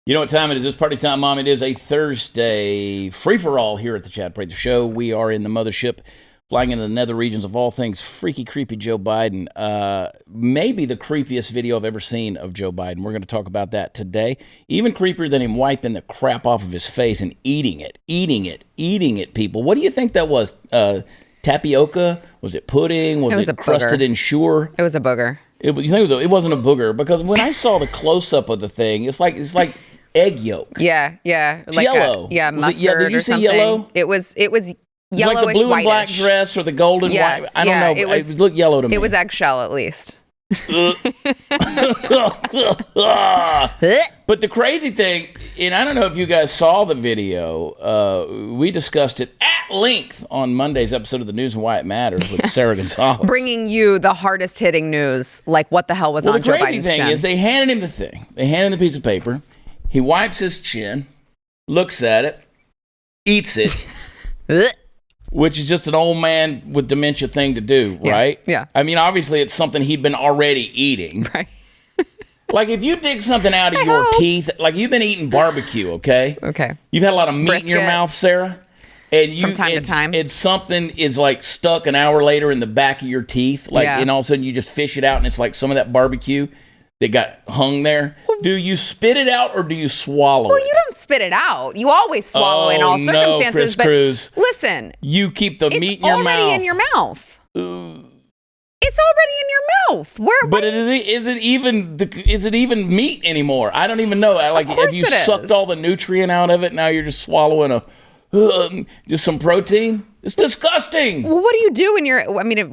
You know what time it is? It's party time, Mom. It is a Thursday free-for-all here at the Chad Prather Show. We are in the mothership, flying into the nether regions of all things freaky, creepy Joe Biden. Maybe the creepiest video I've ever seen of Joe Biden. We're going to talk about that today. Even creepier than him wiping the crap off of his face and eating it, people. What do you think that was? Tapioca? Was it pudding? Was it crusted in sugar? It was a booger. You think it wasn't a booger? Because when I saw the close-up of the thing, it's like egg yolk. Yeah. Like yellow. Mustard Did you or see something. Yellow? It was yellowish, like the blue and black dress or the golden white. I don't know. It looked yellow to me. It was eggshell at least. But the crazy thing, and I don't know if you guys saw the video, we discussed it at length on Monday's episode of The News and Why It Matters with Sarah Gonzalez. Bringing you the hardest hitting news, like what the hell was on Joe Biden's chin. The crazy thing is they handed him the thing. They handed him the piece of paper. He wipes his chin, looks at it, eats it, which is just an old man with dementia thing to do, right? Yeah. I mean, obviously, it's something he'd been already eating. Right. Like, if you dig something out of your teeth, like you've been eating barbecue, okay? Okay. You've had a lot of meat in your mouth, Sarah. And from time to time. And something is, like, stuck an hour later in the back of your teeth. Like, and all of a sudden, you just fish it out, and it's like some of that barbecue that got hung there. Do you spit it out or do you swallow it? Well, you don't spit it out. You always swallow in all circumstances. Chris Cruz. Listen. You keep the meat in your mouth. It's already in your mouth. It's already in your mouth. But is it even meat anymore? I don't even know. Like, have you sucked all the nutrient out of it? Now you're just swallowing just some protein? It's disgusting. Well, what do you do when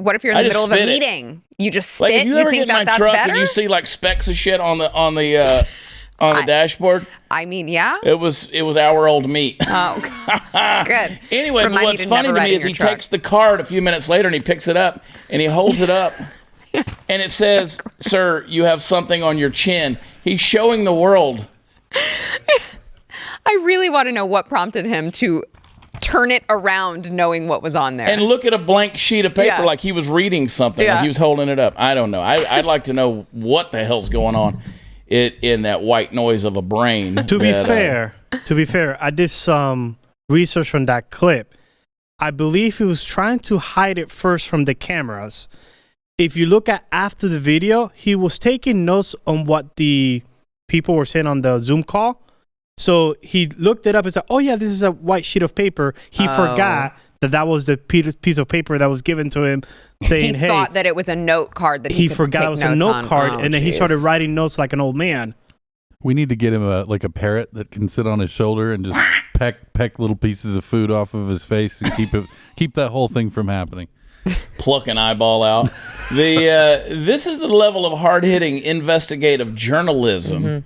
what if you're in the middle of a meeting? You just spit? Like, if you ever think get in my that's truck better? and you see like specks of shit on the dashboard? I mean, yeah. It was our-old meat. Oh, good. Anyway, but what's funny to me is he takes the card a few minutes later and he picks it up and he holds it up and it says, "Sir, you have something on your chin." He's showing the world. I really want to know what prompted him to turn it around knowing what was on there. And look at a blank sheet of paper like he was reading something, like he was holding it up. I don't know. I'd like to know what the hell's going on in that white noise of a brain. To be fair, I did some research on that clip. I believe he was trying to hide it first from the cameras. If you look at after the video, he was taking notes on what the people were saying on the Zoom call. So he looked it up and said, "Oh yeah, this is a white sheet of paper." He forgot that was the piece of paper that was given to him, saying, he thought that it was a note card that he could forgot take it was notes a note on. card, and then he started writing notes like an old man. We need to get him a parrot that can sit on his shoulder and just peck little pieces of food off of his face and keep that whole thing from happening. Pluck an eyeball out. This is the level of hard-hitting investigative journalism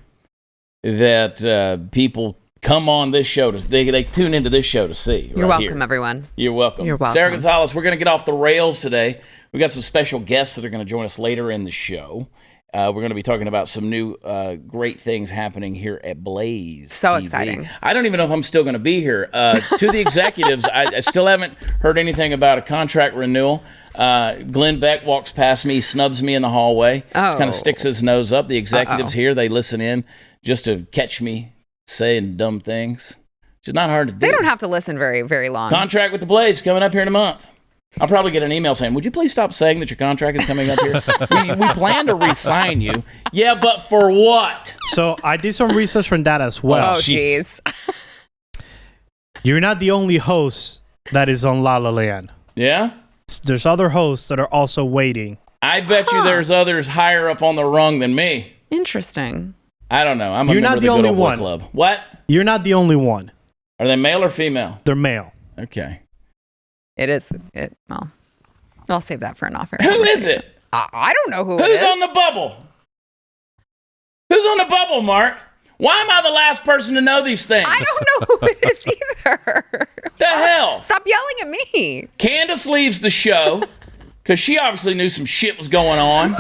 that people come on this show to. They tune into this show to see. You're welcome, everyone. You're welcome. You're welcome. Sarah Gonzalez, we're going to get off the rails today. We got some special guests that are going to join us later in the show. We're going to be talking about some new great things happening here at BlazeTV. So exciting. I don't even know if I'm still going to be here. To the executives, I still haven't heard anything about a contract renewal. Glenn Beck walks past me, snubs me in the hallway, just kind of sticks his nose up. The executives here, they listen in just to catch me saying dumb things. It's not hard to do. They don't have to listen very, very long. Contract with the Blaze coming up here in a month. I'll probably get an email saying, "Would you please stop saying that your contract is coming up here? we plan to re-sign you." Yeah, but for what? So I did some research on that as well. Oh, jeez. You're not the only host that is on La La Land. Yeah? There's other hosts that are also waiting. I bet you there's others higher up on the rung than me. Interesting. I don't know. I'm a You're member not of the the only Good Old Boy one. Club. What? You're not the only one. Are they male or female? They're male. Okay. It is. Well, I'll save that for an offer. Who is it? I don't know who it is. Who's on the bubble? Who's on the bubble, Mark? Why am I the last person to know these things? I don't know who it is either. The hell? Stop yelling at me. Candace leaves the show because she obviously knew some shit was going on.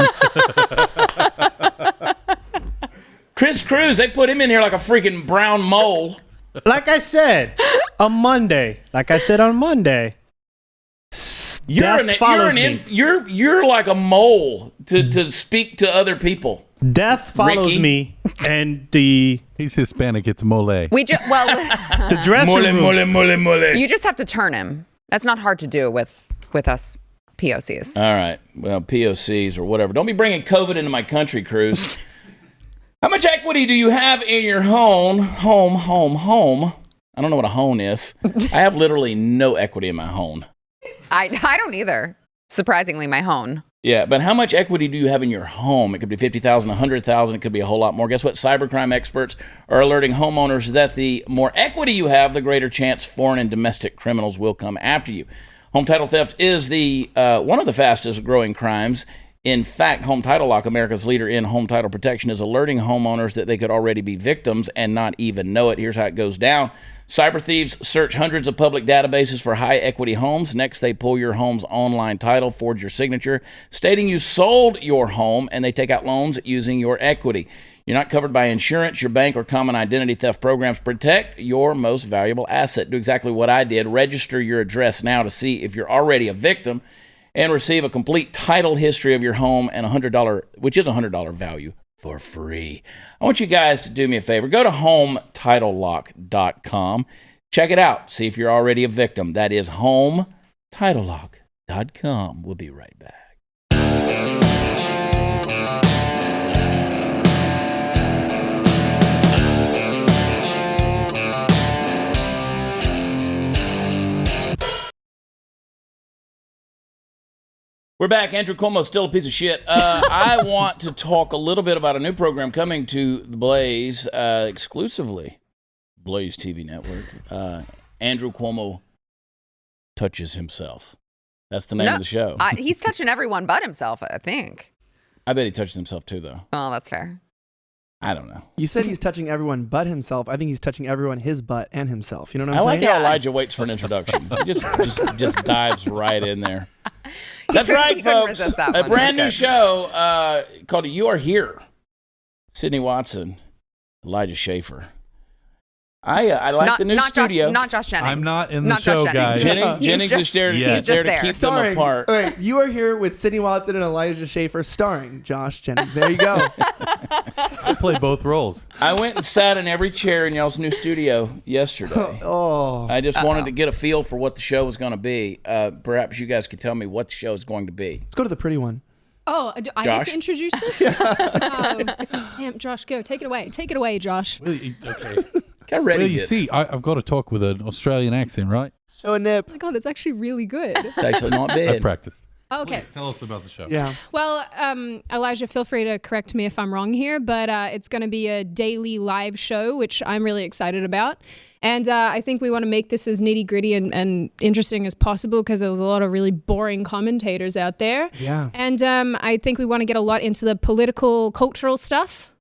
Chris Cruz, they put him in here like a freaking brown mole. Like I said on Monday. You're like a mole to speak to other people. Death follows Ricky? me, and the He's Hispanic. It's mole. the dressing room. You just have to turn him. That's not hard to do with us POCs. All right. Well, POCs or whatever. Don't be bringing COVID into my country, Cruz. How much equity do you have in your home? I don't know what a home is. I have literally no equity in my home. I don't either. Surprisingly, my home. Yeah, but how much equity do you have in your home? It could be 50,000, 100,000. It could be a whole lot more. Guess what? Cybercrime experts are alerting homeowners that the more equity you have, the greater chance foreign and domestic criminals will come after you. Home title theft is the one of the fastest growing crimes. In fact, Home Title Lock, America's leader in home title protection, is alerting homeowners that they could already be victims and not even know it. Here's how it goes down. Cyber thieves search hundreds of public databases for high-equity homes. Next, they pull your home's online title, forge your signature, stating you sold your home, and they take out loans using your equity. You're not covered by insurance. Your bank or common identity theft programs protect your most valuable asset. Do exactly what I did. Register your address now to see if you're already a victim and receive a complete title history of your home and $100, which is $100 value, for free. I want you guys to do me a favor. Go to HomeTitleLock.com. Check it out. See if you're already a victim. That is HomeTitleLock.com. We'll be right back. We're back. Andrew Cuomo's still a piece of shit. I want to talk a little bit about a new program coming to the Blaze exclusively, Blaze TV network. Andrew Cuomo touches himself. That's the name of the show. He's touching everyone but himself, I think. I bet he touches himself too, though. Oh, that's fair. I don't know. You said he's touching everyone but himself. I think he's touching everyone, his butt and himself. You know what I'm I saying? like how Elijah waits for an introduction. He just dives right in there. That's right, folks. A brand new show called You Are Here. Sydney Watson, Elijah Schaffer. I like the new studio. Not Josh Jennings. I'm not in the show, guys. Jennings is there to keep them apart. All right, You Are Here with Sydney Watson and Elijah Schaffer, starring Josh Jennings. There you go. I play both roles. I went and sat in every chair in y'all's new studio yesterday. Oh. I just wanted to get a feel for what the show was going to be. Perhaps you guys could tell me what the show is going to be. Let's go to the pretty one. Oh, I Josh? need to introduce this? Damn, Josh, go. Take it away. Take it away, Josh. Okay. Get ready. Well, you see, I've got to talk with an Australian accent, right? Show a nip. Oh my God, that's actually really good. It's actually not I bad. practiced. Oh, okay. Please tell us about the show. Yeah. Well, Elijah, feel free to correct me if I'm wrong here, but it's going to be a daily live show, which I'm really excited about. And I think we want to make this as nitty gritty and interesting as possible because there's a lot of really boring commentators out there. Yeah. And I think we want to get a lot into the political, cultural stuff.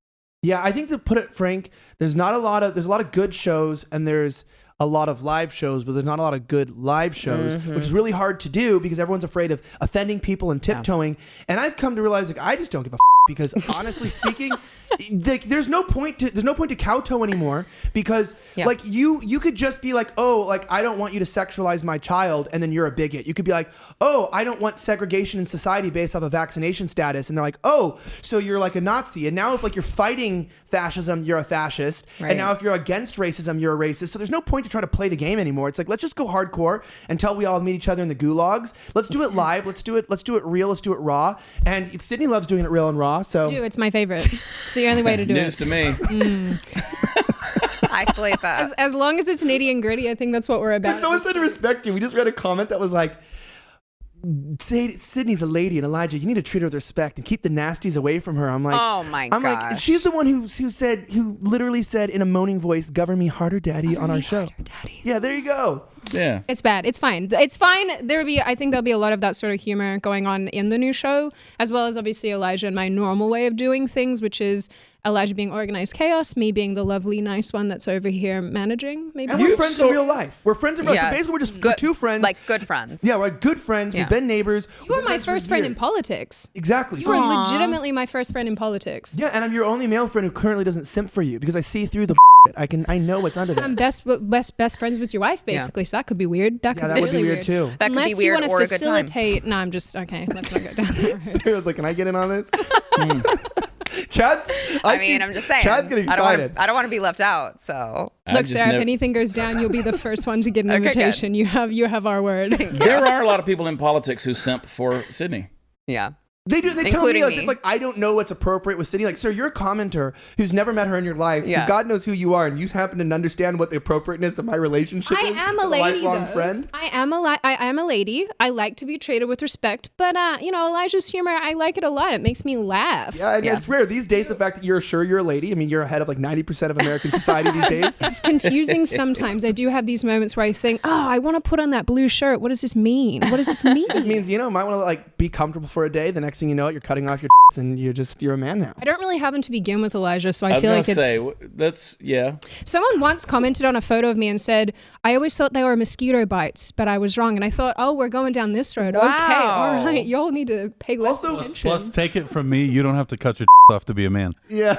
Yeah, I think to put it frank, there's a lot of good shows and there's a lot of live shows, but there's not a lot of good live shows, which is really hard to do because everyone's afraid of offending people and tiptoeing. And I've come to realize I just don't give a because honestly speaking, there's no point to Cowtown anymore because you could just be like, oh, like I don't want you to sexualize my child, and then you're a bigot. You could be like, oh, I don't want segregation in society based off of vaccination status, and they're like, oh, so you're like a Nazi. And now if like you're fighting fascism, you're a fascist, and now if you're against racism, you're a racist. So there's no point to try to play the game anymore. It's like let's just go hardcore until we all meet each other in the gulags. Let's do it live. Let's do it real. Let's do it raw. And Sydney loves doing it real and raw. So It's my favorite. It's the only way to do News it. to me. I sleep that. As long as it's nitty and gritty, I think that's what we're about. someone said to respect you. We just read a comment that was like, Sydney's a lady, and Elijah, you need to treat her with respect and keep the nasties away from her. I'm like, oh my god. I'm like, she's the one who literally said in a moaning voice, "Govern me harder, Daddy," on our show. Daddy. Yeah, there you go. Yeah. It's bad. It's fine. It's fine. I think there'll be a lot of that sort of humor going on in the new show, as well as obviously Elijah and my normal way of doing things, which is Elijah being organized chaos, me being the lovely, nice one that's over here managing. Maybe. And we're friends in real life. We're friends in real life. So basically, we're just good, two friends. like good friends. Yeah, we're good friends. Yeah. We've been neighbors. You were my first friend in politics. Exactly. You were legitimately my first friend in politics. Yeah, and I'm your only male friend who currently doesn't simp for you because I see through the I know what's under there. I'm best friends with your wife, basically. So that could be weird. That could be would be really weird too. That could Unless be weird you or want a to good time. facilitate. No, I'm just okay. Let's not go down that road. I was like, can I get in on this? Chad's. I mean, I'm just saying. Chad's getting excited. I don't want to be left out. So Look, Sarah, if anything goes down, you'll be the first one to get an invitation. You have our word. There are a lot of people in politics who simp for Sydney. yeah. They do. They tell me, Including as me. if, like, I don't know what's appropriate with Sydney. Like, sir, you're a commenter who's never met her in your life. Yeah. Who God knows who you are, and you happen to understand what the appropriateness of my relationship I is. am a with lady, lifelong though. friend. I am a lady. I like to be treated with respect, but Elijah's humor, I like it a lot. It makes me laugh. Yeah, and it's rare these days. The fact that you're sure you're a lady. I mean, you're ahead of like 90% of American society these days. It's confusing sometimes. I do have these moments where I think, oh, I want to put on that blue shirt. What does this mean? What does this mean? This means might want to like be comfortable for a day. The next thing you know, you're cutting off your and you're a man now. I don't really have them to begin with, Elijah, so I I feel like was it's. gonna say that's yeah. Someone once commented on a photo of me and said, I always thought they were mosquito bites, but I was wrong. And I thought, oh, we're going down this road. Okay, all right. Y'all need to pay less attention. Plus, take it from me, you don't have to cut your off to be a man. Yeah.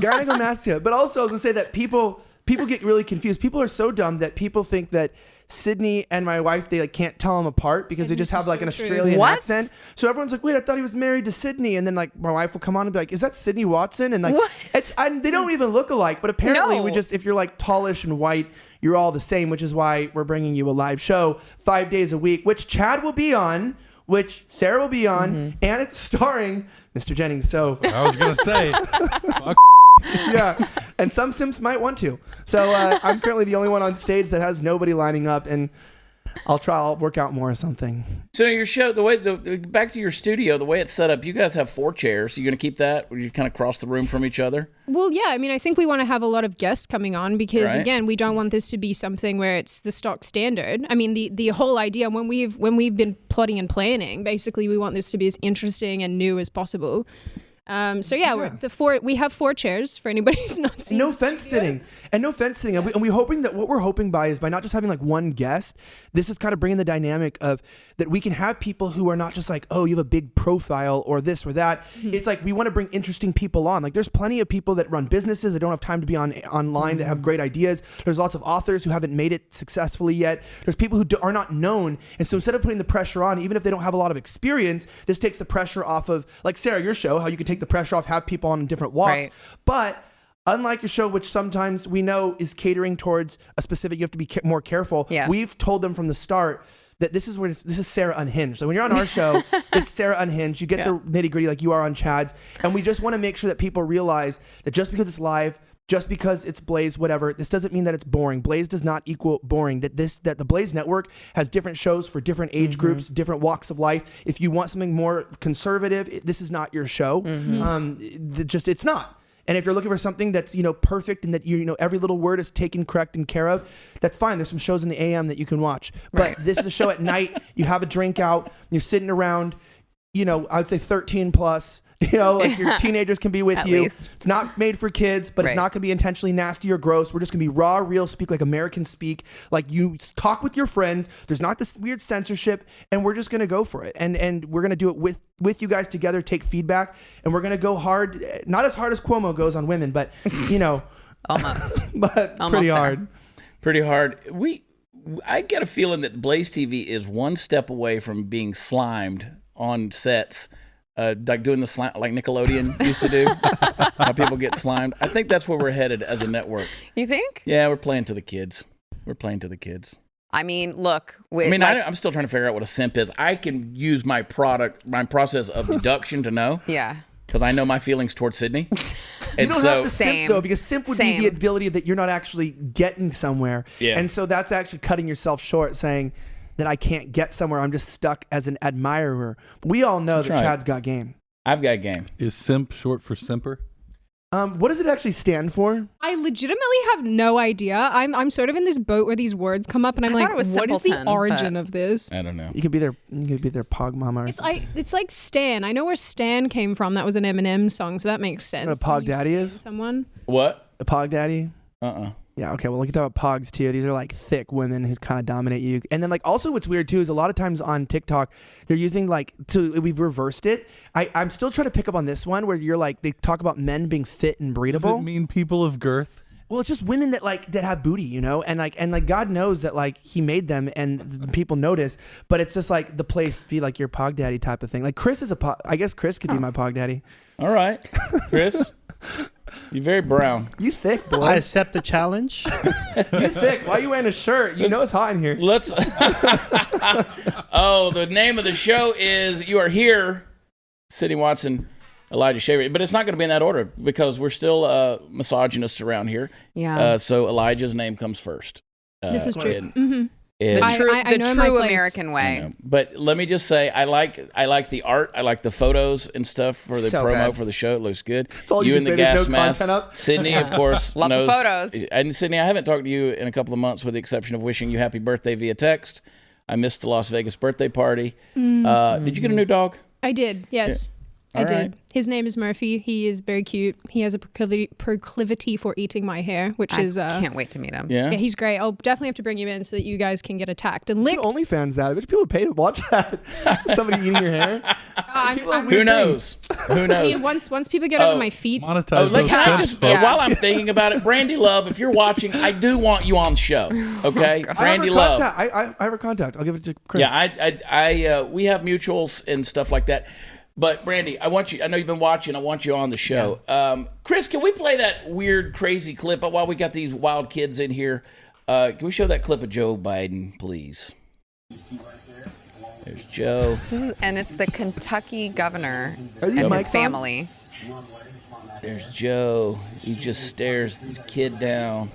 Garnigo Mastia. But also, I was going to say that people get really confused. People are so dumb that people think that Sydney and my wife, they like can't tell them apart because they just have like an Australian accent. So everyone's like, wait, I thought he was married to Sydney. And then like my wife will come on and be like, is that Sydney Watson? And like, they don't even look alike. But apparently if you're like tallish and white, you're all the same, which is why we're bringing you a live show 5 days a week, which Chad will be on, which Sarah will be on, and it's starring Mr. Jennings. So I was going to say, fuck. Yeah, and some simps might want to. So I'm currently the only one on stage that has nobody lining up, and I'll work out more or something. So your show, back to your studio, the way it's set up, you guys have 4 chairs. You going to keep that? Or you kind of cross the room from each other? Well, yeah. I mean, I think we want to have a lot of guests coming on because, again, we don't want this to be something where it's the stock standard. I mean, the whole idea when we've been plotting and planning, basically, we want this to be as interesting and new as possible. We have 4 chairs for anybody who's not seen. No fence sitting. And we're hoping that what we're hoping by not just having like one guest. This is kind of bringing the dynamic of that we can have people who are not just like, oh, you have a big profile or this or that. It's like we want to bring interesting people on. Like there's plenty of people that run businesses that don't have time to be online that have great ideas. There's lots of authors who haven't made it successfully yet. There's people who are not known. And so instead of putting the pressure on, even if they don't have a lot of experience, this takes the pressure off of, like Sarah, your show, how you can take the pressure off, have people on different walks. Right. But unlike your show, which sometimes we know is catering towards a specific, you have to be more careful. Yeah. We've told them from the start that this is Sarah Unhinged. So when you're on our show, it's Sarah Unhinged. You get the nitty gritty like you are on Chad's. And we just want to make sure that people realize that just because it's live, just because it's Blaze, whatever, this doesn't mean that it's boring. Blaze does not equal boring. That the Blaze Network has different shows for different age groups, different walks of life. If you want something more conservative, this is not your show. It's not. And if you're looking for something that's perfect and that every little word is taken correct and care of, that's fine. There's some shows in the AM that you can watch. But this is a show at night. You have a drink out. You're sitting around. I would say 13 plus. Like your teenagers can be with At you. least. It's not made for kids, but it's not going to be intentionally nasty or gross. We're just going to be raw, real, speak like Americans speak. Like you talk with your friends. There's not this weird censorship, and we're just going to go for it. And we're going to do it with you guys together, take feedback, and we're going to go hard. Not as hard as Cuomo goes on women, but Almost. but Almost pretty there. hard. Pretty hard. I get a feeling that BlazeTV is one step away from being slimed on sets. Like doing the slime like Nickelodeon used to do. How people get slimed. I think that's where we're headed as a network. You think? Yeah, we're playing to the kids. I mean, look. I'm still trying to figure out what a simp is. I can use my process of deduction to know. Yeah. Because I know my feelings towards Sydney. You don't have to simp Same. though, because simp would be the ability that you're not actually getting somewhere. Yeah. And so that's actually cutting yourself short, saying that I can't get somewhere. I'm just stuck as an admirer. We all know that Chad's got game. I've got game. Is simp short for simper? What does it actually stand for? I legitimately have no idea. I'm sort of in this boat where these words come up, and I'm I like, thought it was what is the simpleton, origin but- of this? I don't know. You could be their pog mama. Or something. It's like Stan. I know where Stan came from. That was an Eminem song, so that makes sense. What a pog You daddy stan is? someone. What? A pog daddy? Yeah, okay. Well, we can talk about pogs too. These are like thick women who kind of dominate you. And then like also what's weird too is a lot of times on TikTok, they're using we've reversed it. I'm still trying to pick up on this one where you're like, they talk about men being fit and breathable. Does it mean people of girth? Well, it's just women that that have booty, you know, and God knows that he made them and people notice, but it's just the place be your pog daddy type of thing. Like Chris is I guess Chris could be my pog daddy. All right, Chris, you're very brown. You thick, boy. I accept the challenge. You thick. Why are you wearing a shirt? You know it's hot in here. Let's. Oh, the name of the show is You Are Here, Sydney Watson, Elijah Schaffer, but it's not going to be in that order because we're still misogynists around here. Yeah. So Elijah's name comes first. This is true. And The I know my true place. American way. But let me just say, I like the art. I like the photos and stuff for the So promo good. for the show. It looks good. all you in can the say, there's gas no mask. content up. Sydney, of course, Love the knows. photos. And Sydney, I haven't talked to you in a couple of months, with the exception of wishing you happy birthday via text. I missed the Las Vegas birthday party. Did you get a new dog? I did. Yes. I All did. right. His name is Murphy. He is very cute. He has a proclivity for eating my hair, which is Can't wait to meet him. Yeah. yeah, he's great. I'll definitely have to bring him in so that you guys can get attacked and licked. OnlyFans that. I bet people pay to watch that. Somebody eating your hair. People have Who weird knows? Who I knows? mean, once people get under my feet, Monetize Oh, those can I simps, just, folks. while I'm thinking about it, Brandy Love, if you're watching, I do want you on the show. Okay, Brandy Love. I have her contact. I'll give it to Chris. Yeah, we have mutuals and stuff like that. But Brandy, I want you. I know you've been watching. I want you on the show. Chris, can we play that weird, crazy clip while we got these wild kids in here? Can we show that clip of Joe Biden, please? There's Joe. And it's the Kentucky governor Are these and mics his on? family. There's Joe. He just stares the kid down,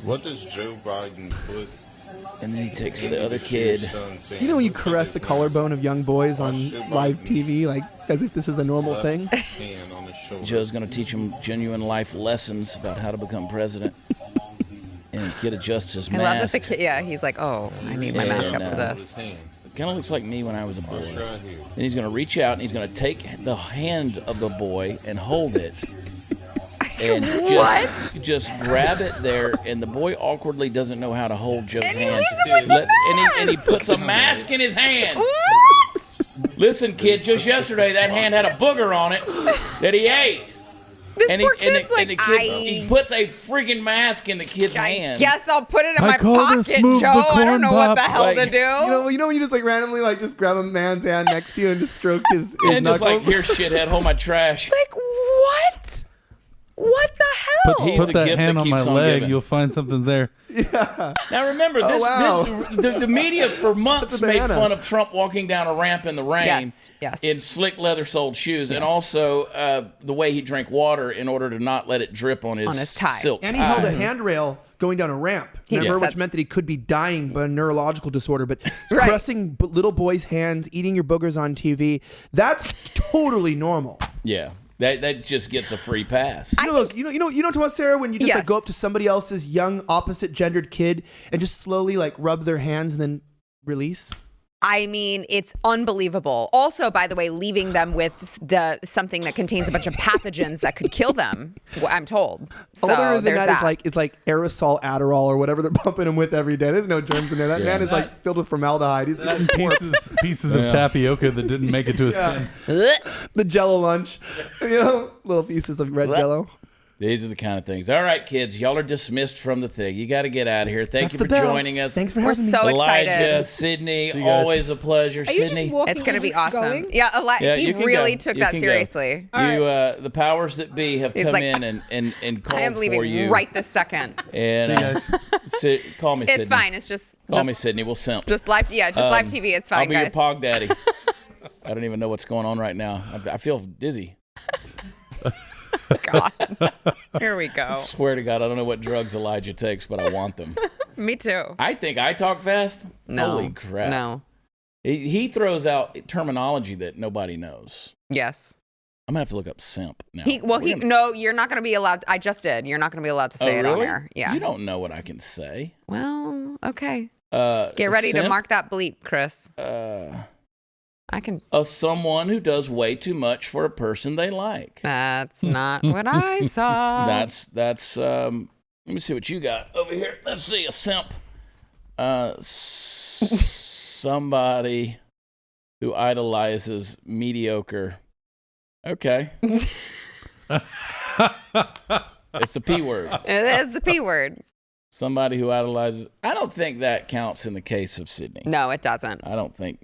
What does Joe Biden put? and then he takes the other kid. You know when you caress the collarbone of young boys on live TV, as if this is a normal thing? Joe's going to teach him genuine life lessons about how to become president. And the kid adjusts his I mask. love that the kid. Yeah, he's like, oh, I need my mask up for this. Kind of looks like me when I was a boy. Then he's going to reach out and he's going to take the hand of the boy and hold it. And just grab it there, and the boy awkwardly doesn't know how to hold Joe's And he hand. leaves him with the and he puts a mask in his hand. Listen, kid, just yesterday that hand had a booger on it that he ate. This And poor kid's like, he puts a freaking mask in the kid's hand. Guess I'll put it in I my call pocket, this move Joe. the I don't know corn what the pop. hell to Like, do. You know when you just randomly just grab a man's hand next to you and just stroke his And just knuckles? here, shithead, hold my trash. Like, what? What the hell? He's Put the that gift hand that on my keeps on leg, giving. you'll find something there. Now remember, the media for months That's a made banana. fun of Trump walking down a ramp in the rain Yes. in slick leather-soled shoes, and also the way he drank water in order to not let it drip on his tie. silk And he held tie. a handrail going down a ramp. He Remember, just which said- meant that he could be dying by a neurological disorder. But Right. caressing little boys' hands, eating your boogers on TV, that's totally normal. Yeah, that just gets a free pass. You know those, you know about Sarah, when you just Yes. go up to somebody else's young opposite gendered kid and just slowly rub their hands and then release? I mean, it's unbelievable. Also, by the way, leaving them with something that contains a bunch of pathogens that could kill them. I'm told. So All there is in there's that is aerosol Adderall or whatever they're pumping him with every day. There's no germs in there. That man is filled with formaldehyde. He's eating corpse. Pieces of tapioca that didn't make it to his tin. The Jello lunch, little pieces of red Jello. These are the kind of things. All right, kids, y'all are dismissed from the thing. You got to get out of here. Thank That's you the for bell. joining us. Thanks for We're having me. so Elijah, excited. Sydney, guys. always a pleasure. are you Sydney, just walking? It's going to be just awesome. going? Yeah, he you can really go. took You that can go. seriously. You, the powers that be have He's come like, in and called I am for leaving you. right this second. And call me Sydney. It's fine. It's just Call me Sydney. We'll simp. Just live. Yeah, just live TV. It's fine, I'll be guys. your pog daddy. I don't even know what's going on right now. I feel dizzy. God. Here we go. Swear to God, I don't know what drugs Elijah takes, but I want them. Me too. I think I talk fast. No. Holy crap. No. He throws out terminology that nobody knows. Yes. I'm going to have to look up simp now. No, you're not going to be allowed. I just did. You're not going to be allowed to say it on really? air. Yeah. You don't know what I can say. Well, okay. Get Get ready to mark that bleep, Chris. I can. Someone who does way too much for a person they like. That's not what I saw. That's let me see what you got over here. Let's see, a simp. Somebody who idolizes mediocre. Okay. It's the P word. It is the P word. Somebody who idolizes. I don't think that counts in the case of Sydney. No, it doesn't. I don't think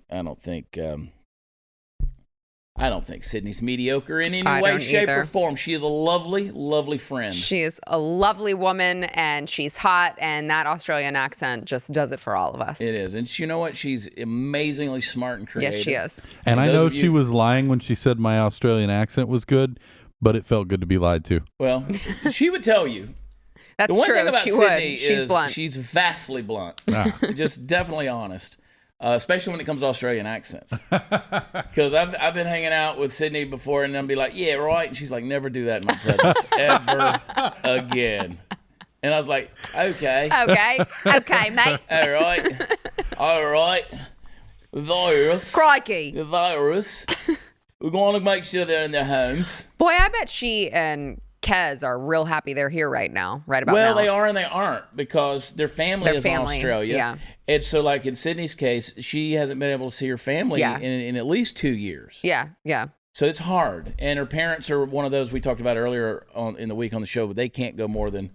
Sydney's mediocre in any way, shape, or form. She is a lovely, lovely friend. She is a lovely woman, and she's hot, and that Australian accent just does it for all of us. It is. And you know what? She's amazingly smart and creative. Yes, she is. And I know she was lying when she said my Australian accent was good, but it felt good to be lied to. Well, she would tell you. That's the one true. thing about She Sydney would. She's is blunt. she's vastly blunt. Just definitely honest. Especially when it comes to Australian accents. Because I've been hanging out with Sydney before, and I'll be like, yeah, right. And she's like, never do that in my presence ever again. And I was like, okay. Okay, mate. All right. Virus. Crikey. The virus. We're going to make sure they're in their homes. Boy, I bet she and Kez are real happy they're here right now, right about now. Well, they are and they aren't, because their family is in Australia. Yeah. And so, like in Sydney's case, she hasn't been able to see her family in at least 2 years. Yeah. So it's hard. And her parents are one of those we talked about earlier in the week on the show, but they can't go more than,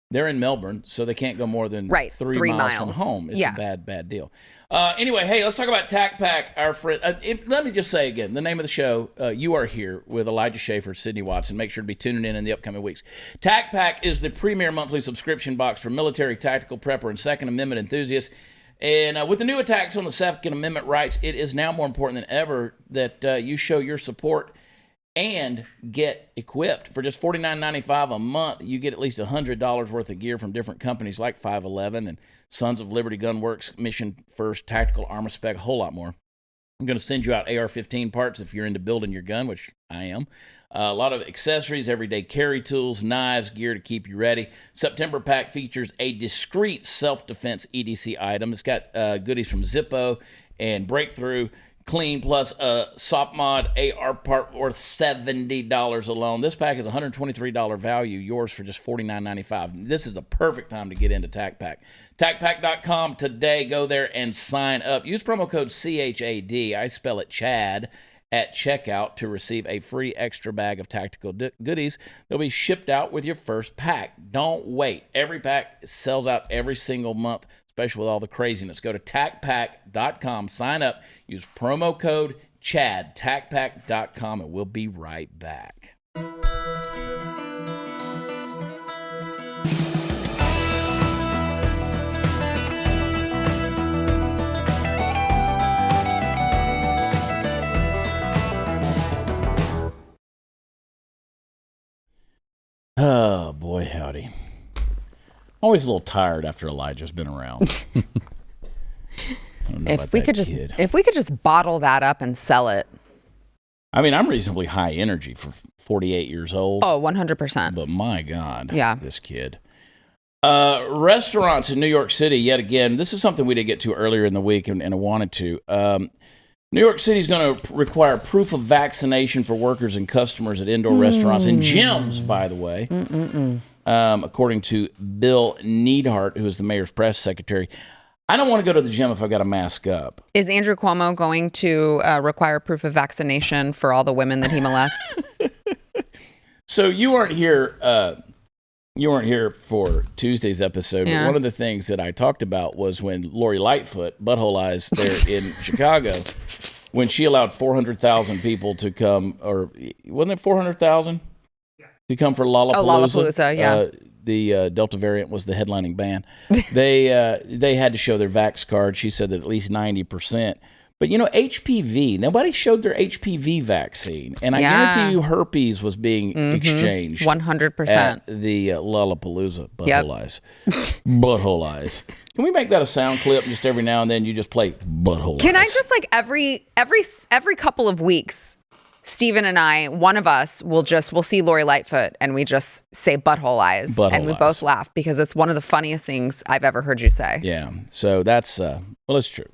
they're in Melbourne, so they can't go more than 3 miles from home. It's a bad deal. Anyway, hey, let's talk about TACPAC, our friend. Let me just say again, the name of the show, You Are Here, with Elijah Schaffer, Sydney Watson. Make sure to be tuning in the upcoming weeks. TACPAC is the premier monthly subscription box for military, tactical prepper, and Second Amendment enthusiasts. And with the new attacks on the Second Amendment rights, it is now more important than ever that you show your support and get equipped. For just $49.95 a month, you get at least $100 worth of gear from different companies like 511 and Sons of Liberty Gun Works, Mission First, Tactical Armor Spec, a whole lot more. I'm going to send you out AR-15 parts if you're into building your gun, which I am. A lot of accessories, everyday carry tools, knives, gear to keep you ready. September pack features a discreet self-defense EDC item. It's got goodies from Zippo and Breakthrough, Clean, plus a SOP mod AR part worth $70 alone. This pack is $123 value, yours for just $49.95. This is the perfect time to get into TACPAC. TACPAC.com today. Go there and sign up. Use promo code CHAD, I spell it Chad, at checkout to receive a free extra bag of tactical goodies. They'll be shipped out with your first pack. Don't wait. Every pack sells out every single month, especially with all the craziness. Go to TACPAC.com, sign up, use promo code CHAD, TACPAC.com, and we'll be right back. Oh, boy, howdy. Always a little tired after Elijah's been around. If we could just bottle that up and sell it. I mean, I'm reasonably high energy for 48 years old. Oh, 100%. But my God, yeah, this kid. Restaurants in New York City, yet again, this is something we didn't get to earlier in the week, and I wanted to. New York City is going to require proof of vaccination for workers and customers at indoor restaurants and gyms, by the way, according to Bill Neidhart, who is the mayor's press secretary. I don't want to go to the gym if I've got to mask up. Is Andrew Cuomo going to require proof of vaccination for all the women that he molests? So you weren't here for Tuesday's episode, but one of the things that I talked about was when Lori Lightfoot, Butthole Eyes, there in Chicago, when she allowed 400,000 people to come, or wasn't it 400,000 to come for Lollapalooza? Oh, Lollapalooza, yeah. The Delta variant was the headlining band. They had to show their vax card. She said that at least 90%. But, you know, HPV, nobody showed their HPV vaccine. And I guarantee you herpes was being exchanged. 100%. At the Lollapalooza. Butthole Eyes. Butthole Eyes. Can we make that a sound clip just every now and then? You just play Butthole Eyes. Can I just, like, every couple of weeks, Steven and I, one of us we'll see Lori Lightfoot and we just say Butthole Eyes. And we both laugh because it's one of the funniest things I've ever heard you say. Yeah. So that's, well, it's true.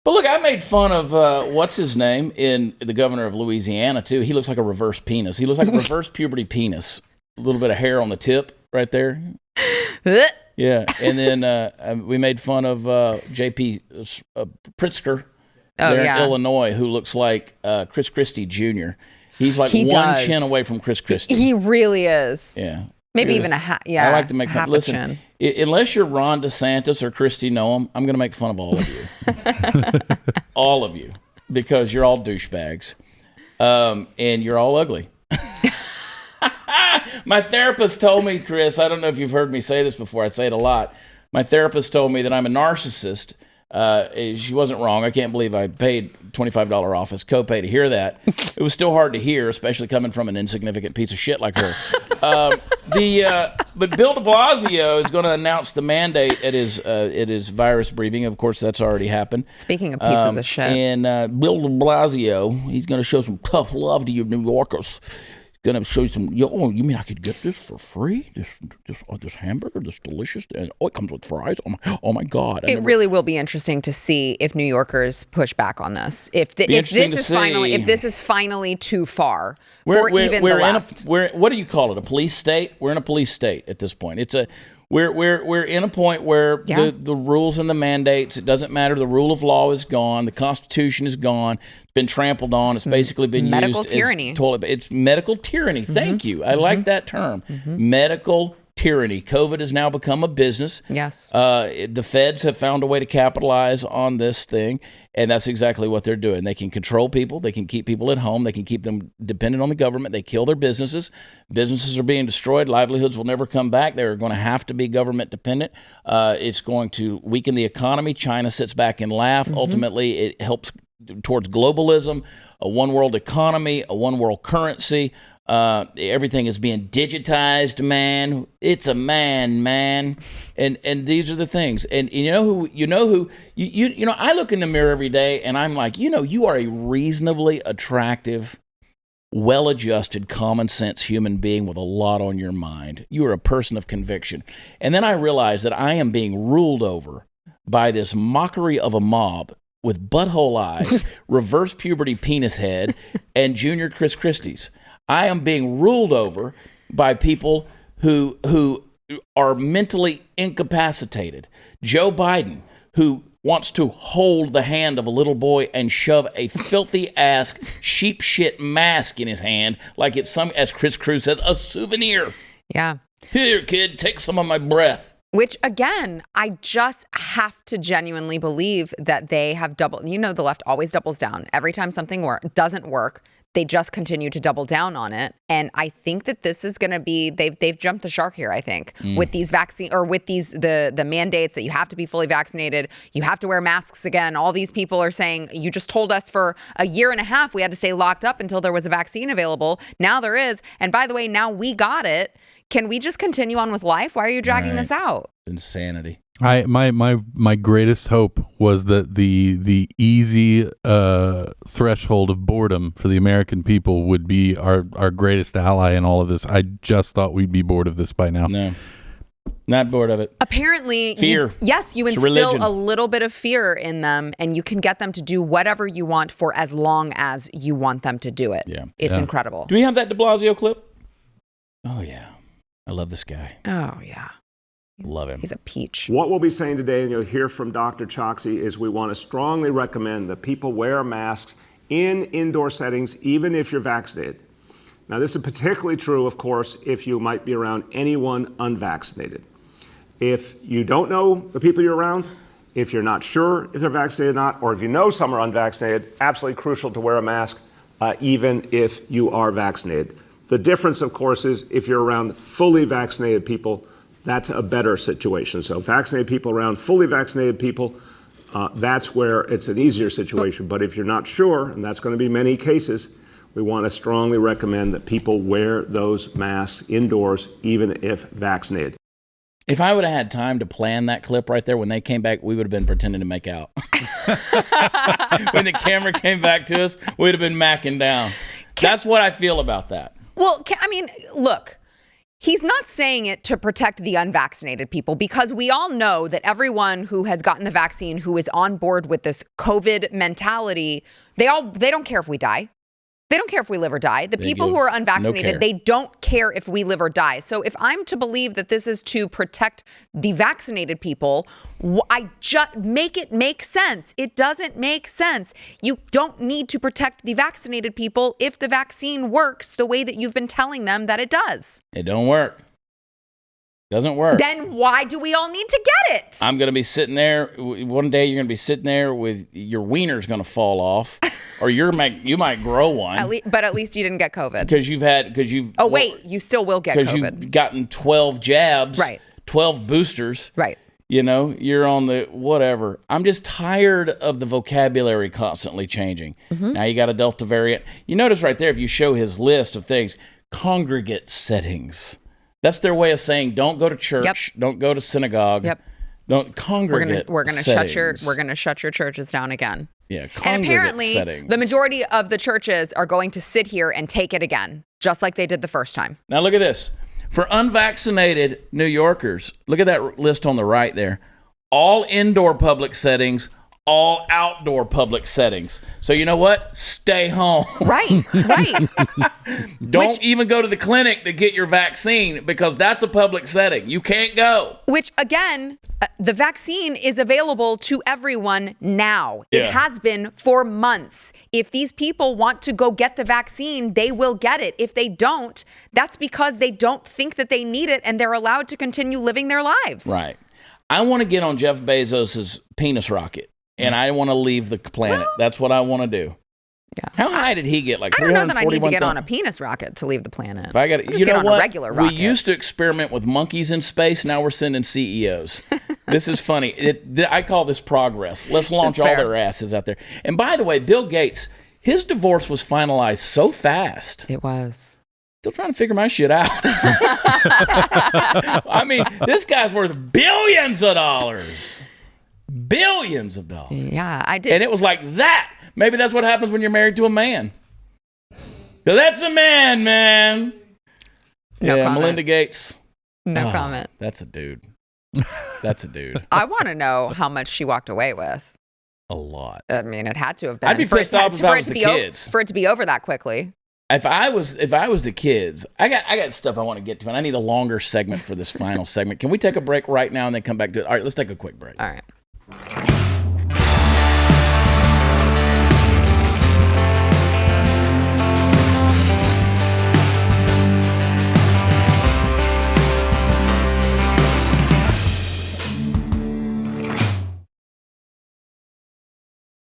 But look, I made fun of, what's his name, in the governor of Louisiana, too. He looks like a reverse penis. He looks like a reverse puberty penis. A little bit of hair on the tip right there. Yeah. And then we made fun of J.P. Pritzker there in Illinois, who looks like Chris Christie Jr. He's like He one does. chin away from Chris Christie. He really is. Yeah. Maybe He even is. a half. Yeah. I like to make fun. half a Listen, chin. unless you're Ron DeSantis or Christy Noem, I'm going to make fun of all of you. All of you. Because you're all douchebags. And you're all ugly. My therapist told me, Chris, I don't know if you've heard me say this before. I say it a lot. My therapist told me that I'm a narcissist. She wasn't wrong. I can't believe I paid $25 office copay to hear that. It was still hard to hear, especially coming from an insignificant piece of shit like her. But Bill de Blasio is going to announce the mandate at his virus briefing. Of course, that's already happened. Speaking of pieces of shit. And Bill de Blasio, he's going to show some tough love to you New Yorkers. Gonna show you some. Oh, you mean I could get this for free? This hamburger, this delicious, and it comes with fries. Oh my God! It really will be interesting to see if New Yorkers push back on this. If this is finally too far for even the left. What do you call it? A police state? We're in a police state at this point. We're in a point where the rules and the mandates, it doesn't matter. The rule of law is gone. The Constitution is gone. It's been trampled on. It's basically been medical used tyranny. as toilet. It's medical tyranny. Thank you. I like that term. Medical tyranny. COVID has now become a business. Yes. The feds have found a way to capitalize on this thing, and that's exactly what they're doing. They can control people. They can keep people at home. They can keep them dependent on the government. They kill their businesses. Businesses are being destroyed. Livelihoods will never come back. They're going to have to be government dependent. It's going to weaken the economy. China sits back and laughs. Ultimately, it helps towards globalism, a one world economy, a one world currency. Everything is being digitized, man. It's a man. And these are the things. And you know who, I look in the mirror every day and I'm like, you are a reasonably attractive, well-adjusted, common sense human being with a lot on your mind. You are a person of conviction. And then I realize that I am being ruled over by this mockery of a mob with butthole eyes, reverse puberty penis head, and junior Chris Christie's. I am being ruled over by people who are mentally incapacitated. Joe Biden, who wants to hold the hand of a little boy and shove a filthy ass sheep shit mask in his hand like it's some, as Chris Cruz says, a souvenir. Yeah. Here, kid, take some of my breath. Which, again, I just have to genuinely believe that they have doubled. The left always doubles down. Every time something doesn't work, they just continue to double down on it. And I think that this is going to be, they've jumped the shark here, I think, with these vaccine or with these, the mandates that you have to be fully vaccinated. You have to wear masks again. All these people are saying, you just told us for a year and a half, we had to stay locked up until there was a vaccine available. Now there is. And by the way, now we got it. Can we just continue on with life? Why are you dragging this out? Insanity. My greatest hope was that the easy threshold of boredom for the American people would be our greatest ally in all of this. I just thought we'd be bored of this by now. No, not bored of it. Apparently, fear. You instill a little bit of fear in them, and you can get them to do whatever you want for as long as you want them to do it. Yeah, it's incredible. Do we have that de Blasio clip? Oh yeah, I love this guy. Oh yeah. Love him. He's a peach. What we'll be saying today, and you'll hear from Dr. Choksi, is we want to strongly recommend that people wear masks in indoor settings, even if you're vaccinated. Now, this is particularly true, of course, if you might be around anyone unvaccinated. If you don't know the people you're around, if you're not sure if they're vaccinated or not, or if you know some are unvaccinated, absolutely crucial to wear a mask, even if you are vaccinated. The difference, of course, is if you're around fully vaccinated people, that's a better situation. So vaccinated people around fully vaccinated people, that's where it's an easier situation. But if you're not sure, and that's going to be many cases, we want to strongly recommend that people wear those masks indoors, even if vaccinated. If I would have had time to plan that clip right there, when they came back, we would have been pretending to make out. When the camera came back to us, we'd have been macking down. That's what I feel about that. Well, look. He's not saying it to protect the unvaccinated people, because we all know that everyone who has gotten the vaccine, who is on board with this COVID mentality, they don't care if we die. They don't care if we live or die. The They people who give are no unvaccinated, care. they don't care if we live or die. So if I'm to believe that this is to protect the vaccinated people, I just make it make sense. It doesn't make sense. You don't need to protect the vaccinated people if the vaccine works the way that you've been telling them that it does. It don't work. Doesn't work. Then why do we all need to get it? I'm going to be sitting there. One day you're going to be sitting there with your wiener's going to fall off, or you might grow one. But at least you didn't get COVID. Because you've. Oh, wait, you still will get Because COVID. you've gotten 12 jabs. Right. 12 boosters. Right. You know, you're on the whatever. I'm just tired of the vocabulary constantly changing. Mm-hmm. Now you got a Delta variant. You notice right there, if you show his list of things, congregate settings. That's their way of saying don't go to church, Yep. don't go to synagogue, don't congregate. We're gonna shut your churches down again. Yeah, And apparently, settings. the majority of the churches are going to sit here and take it again, just like they did the first time. Now look at this. For unvaccinated New Yorkers, look at that list on the right there. All indoor public settings, all outdoor public settings. So you know what? Stay home. Right. Don't even go to the clinic to get your vaccine because that's a public setting. You can't go. Which, again, the vaccine is available to everyone now. It Yeah. has been for months. If these people want to go get the vaccine, they will get it. If they don't, that's because they don't think that they need it and they're allowed to continue living their lives. Right. I want to get on Jeff Bezos's penis rocket and I want to leave the planet. That's what I want to do. Yeah. How high did he get? Like I don't know that I need to get 341,000? on a penis rocket to leave the planet. If I got, Just you get know on what? a regular rocket. We used to experiment with monkeys in space. Now we're sending CEOs. This is funny. I call this progress. Let's launch That's all fair. their asses out there. And by the way, Bill Gates, his divorce was finalized so fast. It was. Still trying to figure my shit out. I mean, this guy's worth billions of dollars. Billions of dollars. Yeah, I did. And it was like that. Maybe that's what happens when you're married to a man. So that's a man. No yeah, comment. Melinda Gates. No Oh, comment. That's a dude. That's a dude. I want to know how much she walked away with. A lot. I mean, it had to have been. I'd be pissed off if I was the kids. For it to be over that quickly. If I was the kids, I got stuff I want to get to, and I need a longer segment for this final segment. Can we take a break right now and then come back to it? All right, let's take a quick break. All right.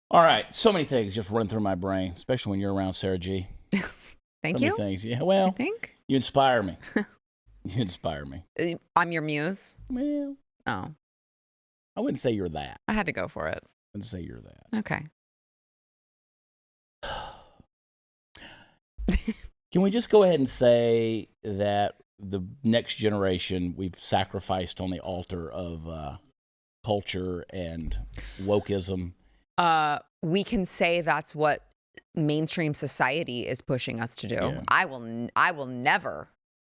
All right, so many things just run through my brain, especially when you're around Sarah G. Thank So you. many things. Yeah, well, I think you inspire me. You inspire me. I'm your muse. Well, Oh, I wouldn't say you're that. I had to go for it. I wouldn't say you're that. Okay. Can we just go ahead and say that the next generation we've sacrificed on the altar of culture and wokeism? We can say that's what mainstream society is pushing us to do. Yeah. I will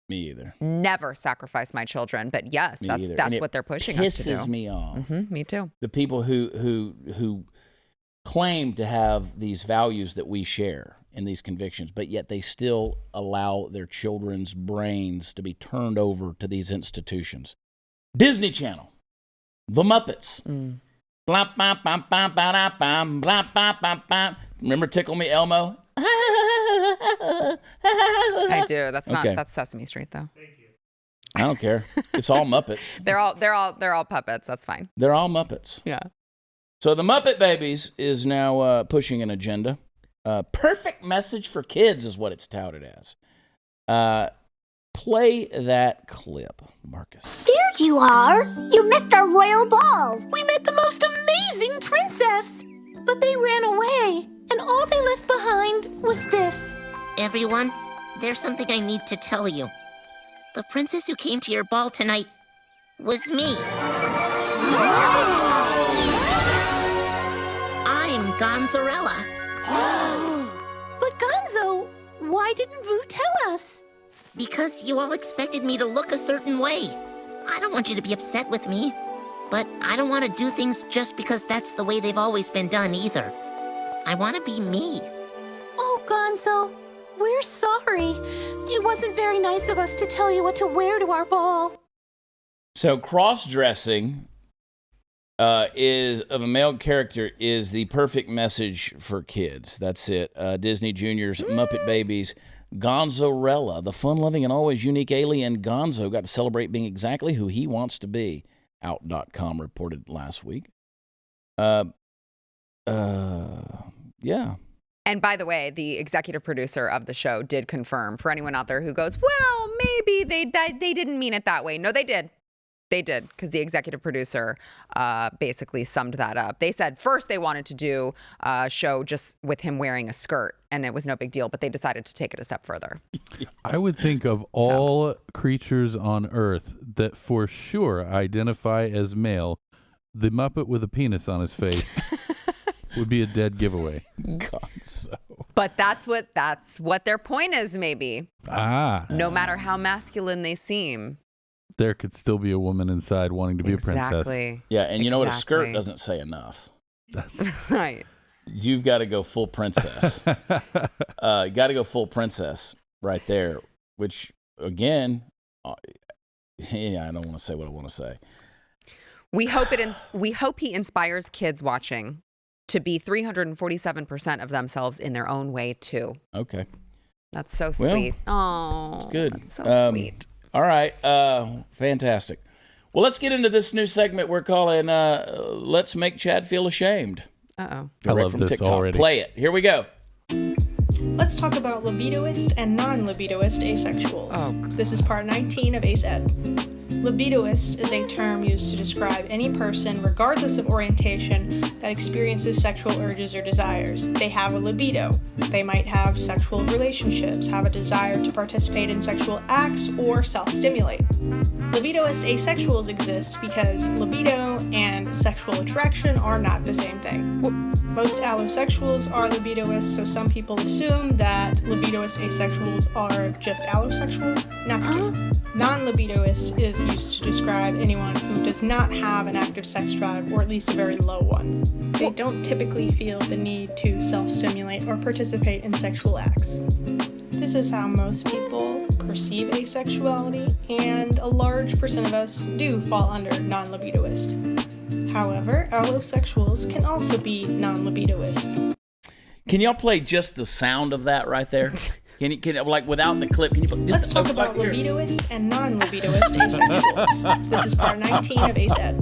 Me either. never sacrifice my children. But yes, Me either. And that's it what they're pushing us to do. Pisses me off. Me too. The people who claim to have these values that we share and these convictions, but yet they still allow their children's brains to be turned over to these institutions. Disney Channel, The Muppets. Blah, blah, blah, blah, blah, blah, blah, blah, blah, blah. Remember Tickle Me Elmo? I do. That's not Okay. that's Sesame Street though. I don't care. It's all Muppets. They're all puppets. That's fine. They're all Muppets. Yeah. So the Muppet Babies is now pushing an agenda. Perfect message for kids is what it's touted as. Play that clip, Marcus. There you are. You missed our royal ball. We met the most amazing princess, but they ran away, and all they left behind was this. Everyone, there's something I need to tell you. The princess who came to your ball tonight was me. I'm Gonzarella. But Gonzo, why didn't Vu tell us? Because you all expected me to look a certain way. I don't want you to be upset with me, but I don't want to do things just because that's the way they've always been done either. I want to be me. Oh, Gonzo, we're sorry. It wasn't very nice of us to tell you what to wear to our ball. So cross-dressing is of a male character is the perfect message for kids. That's it. Disney Junior's Muppet Babies. Gonzorella, the fun-loving and always unique alien Gonzo, got to celebrate being exactly who he wants to be. Out.com reported last week. Yeah. And by the way, the executive producer of the show did confirm for anyone out there who goes, well, maybe they didn't mean it that way. No, they did. They did, because the executive producer basically summed that up. They said first they wanted to do a show just with him wearing a skirt, and it was no big deal, but they decided to take it a step further. I would think of all creatures on Earth that for sure identify as male, the Muppet with a penis on his face would be a dead giveaway. God, so. But that's what their point is, maybe. No matter how masculine they seem. There could still be a woman inside wanting to be a princess. Yeah, and you know what? A skirt doesn't say enough. That's right. You've got to go full princess. Got to go full princess right there, which, again, yeah, I don't want to say what I want to say. We hope he inspires kids watching to be 347% of themselves in their own way, too. Okay. That's so sweet. Oh, that's good. That's so sweet. All right. Fantastic. Well, let's get into this new segment we're calling Let's Make Chad Feel Ashamed. Uh-oh. I love from this TikTok. already. Play it. Here we go. Let's talk about libidoist and non-libidoist asexuals. Oh, this is part 19 of Ace Ed. Libidoist is a term used to describe any person, regardless of orientation, that experiences sexual urges or desires. They have a libido. They might have sexual relationships, have a desire to participate in sexual acts, or self-stimulate. Libidoist asexuals exist because libido and sexual attraction are not the same thing. Most allosexuals are libidoists, so some people assume that libidoist asexuals are just allosexual. Not the case. Non-libidoist is used to describe anyone who does not have an active sex drive, or at least a very low one. They don't typically feel the need to self-stimulate or participate in sexual acts. This is how most people perceive asexuality, and a large percent of us do fall under non-libidoist. However, allosexuals can also be non-libidoist. Can y'all play just the sound of that right there? Can you like without the clip? Can you just Let's talk about libidoist and non-libidoist asexuals. This is part 19 of Ace Ed.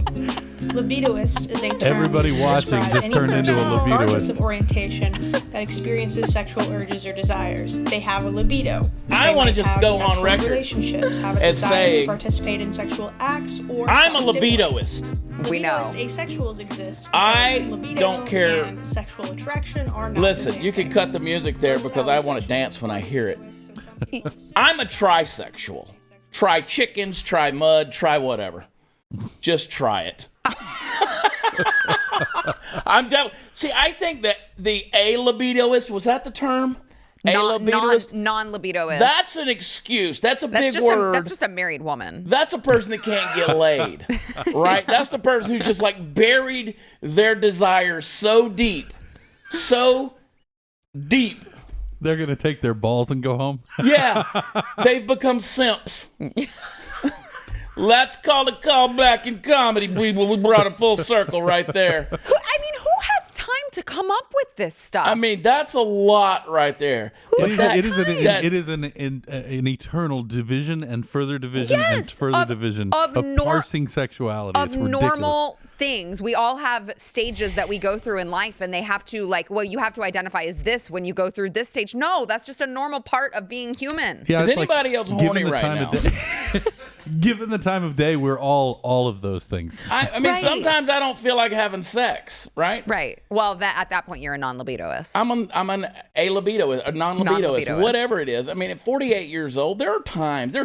Libidoist is a term everybody used to watching describe just any turned into a person, regardless libidoist of orientation, that experiences sexual urges or desires. They have a libido. I want to just go on record relationships, have a as desire saying to participate in sexual acts, or I'm a self-stimulate. libidoist. We know. Libidoist asexuals exist. I because libido don't care. And sexual attraction are not the Listen, same you can thing. cut the music there because I want to dance when I hear it. I'm a trisexual. Try chickens, try mud, try whatever. Just try it. I'm done. See, I think that the alibidoist, was that the term? Alibidoist? Non-libidoist. That's an excuse. That's a big word. That's just a married woman. That's a person that can't get laid, right? That's the person who's just like buried their desires so deep. They're going to take their balls and go home? Yeah. They've become simps. Let's call it callback in comedy, people. We brought it full circle right there. Who has time to come up with this stuff? I mean, that's a lot right there. It is an eternal division and further division and further division of parsing sexuality. It's ridiculous. Normal things. We all have stages that we go through in life, and they have to you have to identify as this when you go through this stage. No, that's just a normal part of being human. Yeah, is anybody else horny right now? Given the time of day, we're all of those things. I mean, sometimes I don't feel like having sex, right? Right. Well, at that point, you're a non-libidoist. I'm a libidoist, a non-libidoist, whatever it is. I mean, at 48 years old, there are times,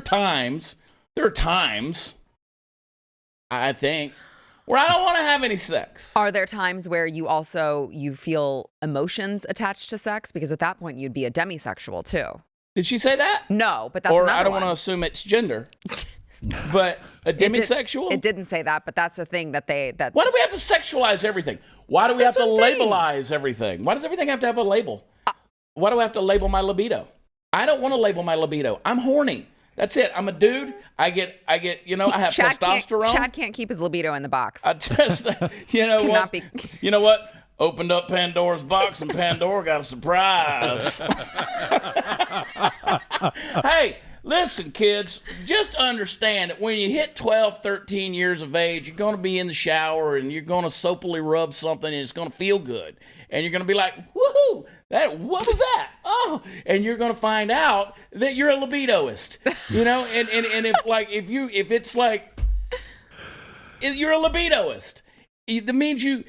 I think, where I don't want to have any sex. Are there times where you feel emotions attached to sex? Because at that point, you'd be a demisexual too. Did she say that? No, but that's or another I don't one. want to assume it's gender. But a demisexual? It didn't say that, but that's a thing that Why do we have to sexualize everything? Why do we have to labelize everything? Why does everything have to have a label? Why do I have to label my libido? I don't want to label my libido. I'm horny. That's it. I'm a dude. I get. I have testosterone. Chad can't keep his libido in the box. You know what? Opened up Pandora's box and Pandora got a surprise. Hey, listen, kids, just understand that when you hit 12, 13 years of age, you're going to be in the shower and you're going to soapily rub something and it's going to feel good. And you're going to be like, woohoo, what was that? Oh, and you're going to find out that you're a libidoist, and if it's like, you're a libidoist. That means you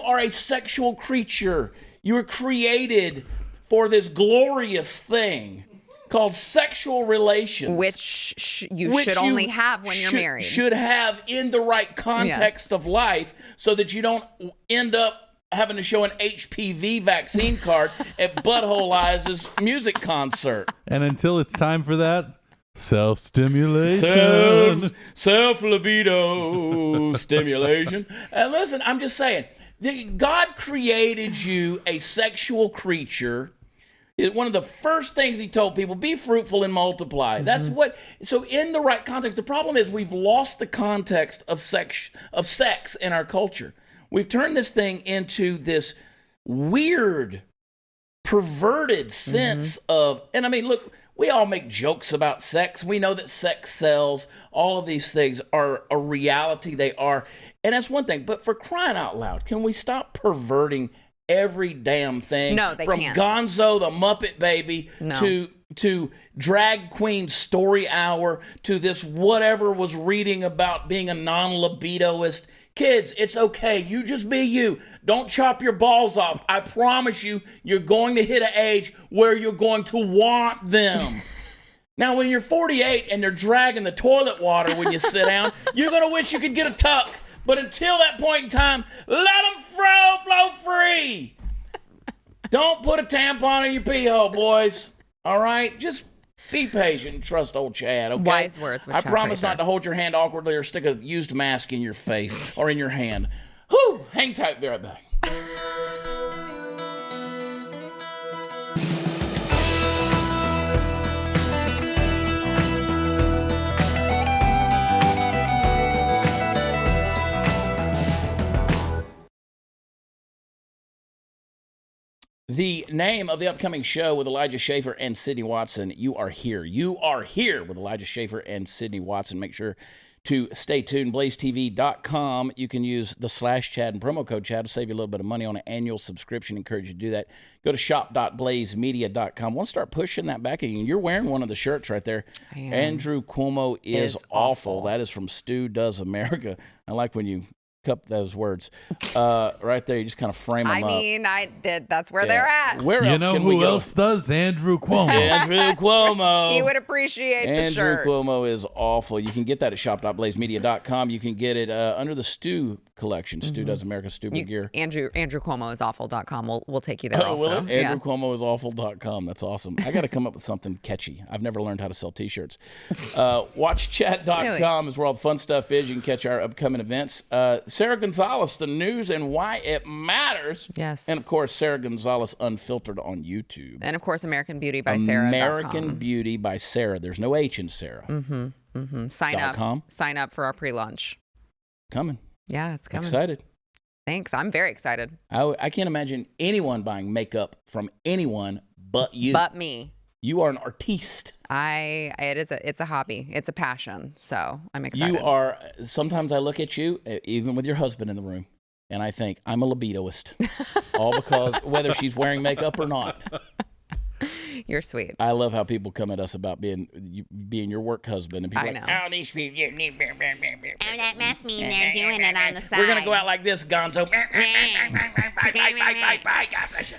are a sexual creature. You were created for this glorious thing called sexual relations, which you should only have when you're married. Should have in the right context of life, so that you don't end up having to show an HPV vaccine card at Butthole Eyes' music concert. And until it's time for that, self-stimulation. Self-libido stimulation. And listen, I'm just saying, God created you a sexual creature. One of the first things he told people, be fruitful and multiply. Mm-hmm. So in the right context, the problem is we've lost the context of sex in our culture. We've turned this thing into this weird, perverted sense of, and I mean, look, we all make jokes about sex. We know that sex sells. All of these things are a reality. They are. And that's one thing. But for crying out loud, can we stop perverting every damn thing? No, they can't. From Gonzo the Muppet Baby to Drag Queen Story Hour to this whatever was reading about being a non-libidoist. Kids, it's okay. You just be you. Don't chop your balls off. I promise you, you're going to hit an age where you're going to want them. Now, when you're 48 and they're dragging the toilet water when you sit down, you're going to wish you could get a tuck. But until that point in time, let them flow free. Don't put a tampon in your pee hole, boys. All right? Just be patient and trust old Chad, okay? Wise words with I Chad promise Prather. not to hold your hand awkwardly or stick a used mask in your face or in your hand. Whew! Hang tight, be right back. The name of the upcoming show with Elijah Schaffer and Sydney Watson, You Are Here. You Are Here with Elijah Schaffer and Sydney Watson. Make sure to stay tuned. BlazeTV.com. You can use the /Chad and promo code Chad to save you a little bit of money on an annual subscription. Encourage you to do that. Go to shop.blazemedia.com. We'll start pushing that back again. You're wearing one of the shirts right there. I am. Andrew Cuomo is awful. That is from Stu Does America. I like when you cup those words right there. You just kind of frame them up. I mean, I did. That's where they're at. Where else can we go? Who else does? Andrew Cuomo. Andrew Cuomo. He would appreciate the shirt. Andrew Cuomo is awful. You can get that at shop.blazemedia.com. You can get it under the Stu collection. Stu Does America, Stu Gear. Andrew Cuomo is awful.com. We'll take you there also. Will it? Andrew Cuomo is awful.com. That's awesome. I got to come up with something catchy. I've never learned how to sell t-shirts. WatchChat.com is where all the fun stuff is. You can catch our upcoming events. Sarah Gonzalez, the news and why it matters. Yes. And of course, Sarah Gonzalez Unfiltered on YouTube. And of course, American Beauty by Sarah. American Beauty by Sarah. There's no H in Sarah. Sign up for our pre-launch. Coming. Yeah, it's coming. Excited. Thanks. I'm very excited. I can't imagine anyone buying makeup from anyone but you. But me. You are an artiste. It's a hobby. It's a passion. So I'm excited. You are. Sometimes I look at you, even with your husband in the room, and I think I'm a libidoist. All because whether she's wearing makeup or not. You're sweet. I love how people come at us about being your work husband, and people I are like, know. oh, these people. Oh, that must mean they're doing it on the side. We're gonna go out like this, Gonzo. Bye, bye, bye, bye, bye. God bless you.